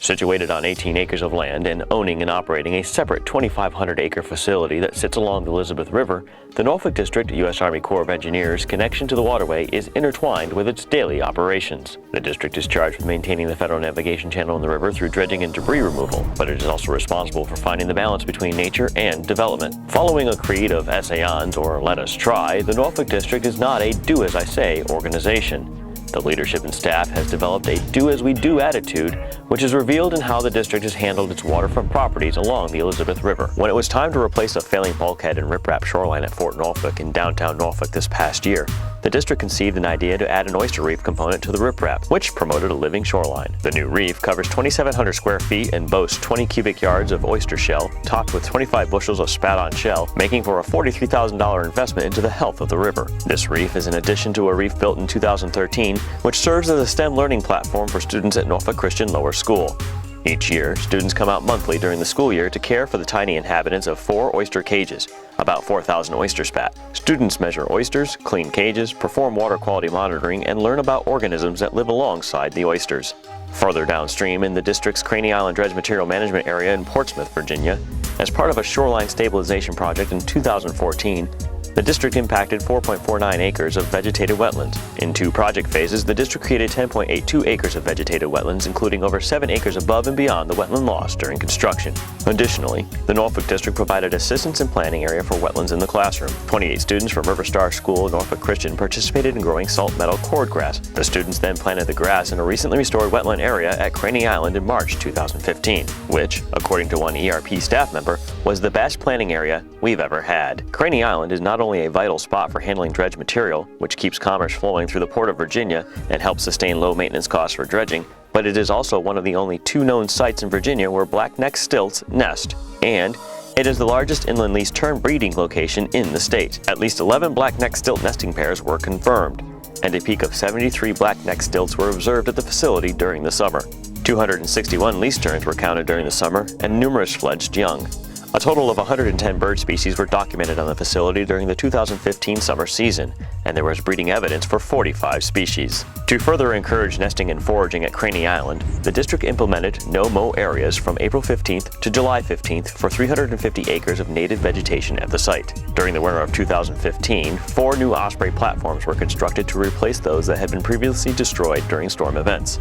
Situated on 18 acres of land and owning and operating a separate 2,500-acre facility that sits along the Elizabeth River, the Norfolk District U.S. Army Corps of Engineers' connection to the waterway is intertwined with its daily operations. The district is charged with maintaining the federal navigation channel in the river through dredging and debris removal, but it is also responsible for finding the balance between nature and development. Following a creed of essayons, or let us try, the Norfolk District is not a do-as-I-say organization. The leadership and staff has developed a do-as-we-do attitude, which is revealed in how the district has handled its waterfront properties along the Elizabeth River. When it was time to replace a failing bulkhead and riprap shoreline at Fort Norfolk in downtown Norfolk this past year, the district conceived an idea to add an oyster reef component to the riprap, which promoted a living shoreline. The new reef covers 2,700 square feet and boasts 20 cubic yards of oyster shell, topped with 25 bushels of spat-on shell, making for a $43,000 investment into the health of the river. This reef is in addition to a reef built in 2013, which serves as a STEM learning platform for students at Norfolk Christian Lower School. Each year, students come out monthly during the school year to care for the tiny inhabitants of 4 oyster cages, about 4,000 oyster spat. Students measure oysters, clean cages, perform water quality monitoring, and learn about organisms that live alongside the oysters. Further downstream in the district's Craney Island Dredge Material Management Area in Portsmouth, Virginia, as part of a shoreline stabilization project in 2014, the district impacted 4.49 acres of vegetated wetlands. In 2 project phases, the district created 10.82 acres of vegetated wetlands, including over 7 acres above and beyond the wetland loss during construction. Additionally, the Norfolk District provided assistance and planning area for wetlands in the classroom. 28 students from River Star School, Norfolk Christian, participated in growing salt meadow cordgrass. The students then planted the grass in a recently restored wetland area at Craney Island in March 2015, which, according to one ERP staff member, was the best planning area we've ever had. Craney Island is not only a vital spot for handling dredge material, which keeps commerce flowing through the Port of Virginia and helps sustain low maintenance costs for dredging, but it is also one of the only 2 known sites in Virginia where black-necked stilts nest, and it is the largest inland least tern breeding location in the state. At least 11 black-necked stilt nesting pairs were confirmed, and a peak of 73 black-necked stilts were observed at the facility during the summer. 261 least terns were counted during the summer, and numerous fledged young. A total of 110 bird species were documented on the facility during the 2015 summer season, and there was breeding evidence for 45 species. To further encourage nesting and foraging at Craney Island, the district implemented no-mow areas from April 15th to July 15th for 350 acres of native vegetation at the site. During the winter of 2015, 4 new osprey platforms were constructed to replace those that had been previously destroyed during storm events.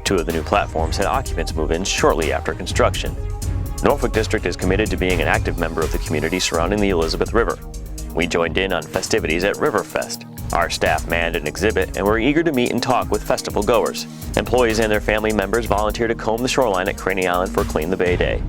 2 of the new platforms had occupants move in shortly after construction. Norfolk District is committed to being an active member of the community surrounding the Elizabeth River. We joined in on festivities at Riverfest. Our staff manned an exhibit and were eager to meet and talk with festival goers. Employees and their family members volunteered to comb the shoreline at Craney Island for Clean the Bay Day.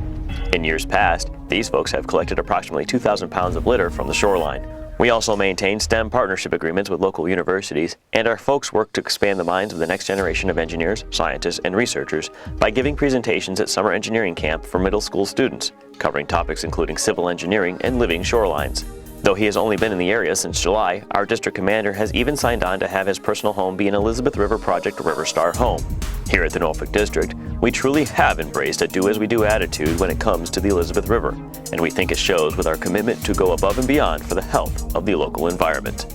In years past, these folks have collected approximately 2,000 pounds of litter from the shoreline. We also maintain STEM partnership agreements with local universities, and our folks work to expand the minds of the next generation of engineers, scientists, and researchers by giving presentations at summer engineering camp for middle school students, covering topics including civil engineering and living shorelines. Though he has only been in the area since July, our district commander has even signed on to have his personal home be an Elizabeth River Project River Star home. Here at the Norfolk District, we truly have embraced a do-as-we-do attitude when it comes to the Elizabeth River, and we think it shows with our commitment to go above and beyond for the health of the local environment.